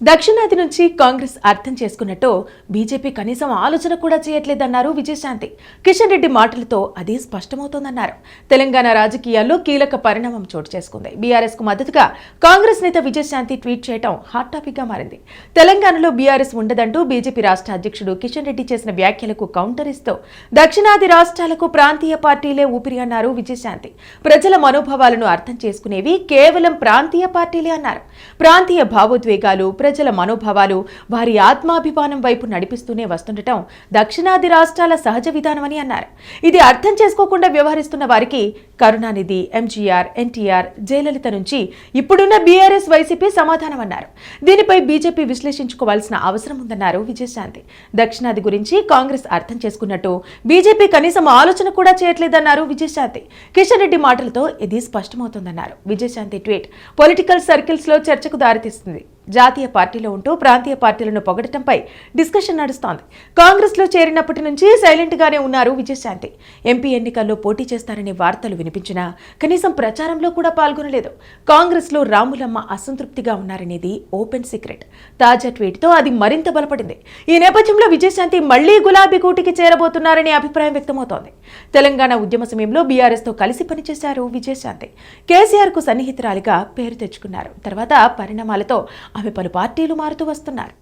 దక్షిణాది నుంచి కాంగ్రెస్ అర్థం చేసుకున్నట్టు బీజేపీ కనీసం ఆలోచన కూడా చేయట్లేదన్నారు విజయశాంతి. కిషన్ రెడ్డి మాటలతో అది స్పష్టమవుతోందన్నారు. తెలంగాణ రాజకీయాల్లో కీలక పరిణామం చోటు చేసుకుంది. బీఆర్ఎస్ కు మద్దతుగా కాంగ్రెస్ నేత విజయశాంతి ట్వీట్ చేయడం హాట్ టాపిక్ గా మారింది. తెలంగాణలో బీఆర్ఎస్ ఉండదంటూ బీజేపీ రాష్ట్ర అధ్యక్షుడు కిషన్ రెడ్డి చేసిన వ్యాఖ్యలకు కౌంటర్ ఇస్తూ దక్షిణాది రాష్ట్రాలకు ప్రాంతీయ పార్టీలే ఊపిరి అన్నారు విజయశాంతి. ప్రజల మనోభావాలను అర్థం చేసుకునేవి కేవలం ప్రాంతీయ పార్టీలే అన్నారు. ప్రాంతీయ భావోద్వేగాలు, ప్రజల మనోభావాలు వారి ఆత్మాభిమానం వైపు నడిపిస్తూనే వస్తుండటం దక్షిణాది రాష్ట్రాల సహజ విధానమని అన్నారు. ఇది అర్థం చేసుకోకుండా వ్యవహరిస్తున్న వారికి కరుణానిధి, ఎంజీఆర్, ఎన్టీఆర్, జయలలిత నుంచి ఇప్పుడున్న బీఆర్ఎస్, వైసీపీ సమాధానమన్నారు. దీనిపై బీజేపీ విశ్లేషించుకోవాల్సిన అవసరం ఉందన్నారు విజయశాంతి. దక్షిణాది గురించి కాంగ్రెస్ అర్థం చేసుకున్నట్టు బీజేపీ కనీసం ఆలోచన కూడా చేయట్లేదన్నారు విజయశాంతి. కిషన్ రెడ్డి మాటలతో ఇది స్పష్టమవుతోందన్నారు. విజయశాంతి ట్వీట్ పొలిటికల్ సర్కిల్స్ లో చర్చకు దారితీస్తుంది. జాతీయ పార్టీలో ఉంటూ ప్రాంతీయ పార్టీలను పొగడటంపై డిస్కషన్ నడుస్తోంది. కాంగ్రెస్ లో చేరినప్పటి నుంచి సైలెంట్ గానే ఉన్నారు విజయశాంతి. ఎంపీ ఎన్నికల్లో పోటీ చేస్తారనే వార్తలు వినిపించినా కనీసం ప్రచారంలో కూడా పాల్గొనలేదు. కాంగ్రెస్ లో రాములమ్మ అసంతృప్తిగా ఉన్నారనేది ఓపెన్ సీక్రెట్. తాజా ట్వీట్ తో అది మరింత బలపడింది. ఈ నేపథ్యంలో విజయశాంతి మళ్లీ గులాబీ కూటికి చేరబోతున్నారనే అభిప్రాయం వ్యక్తమవుతోంది. తెలంగాణ ఉద్యమ సమయంలో బీఆర్ఎస్ తో కలిసి పనిచేశారు విజయశాంతి. కేసీఆర్ కు సన్నిహితురాలిగా పేరు తెచ్చుకున్నారు. తర్వాత పరిణామాలతో ఆమె పలు పార్టీలు మారుతూ వస్తున్నారు.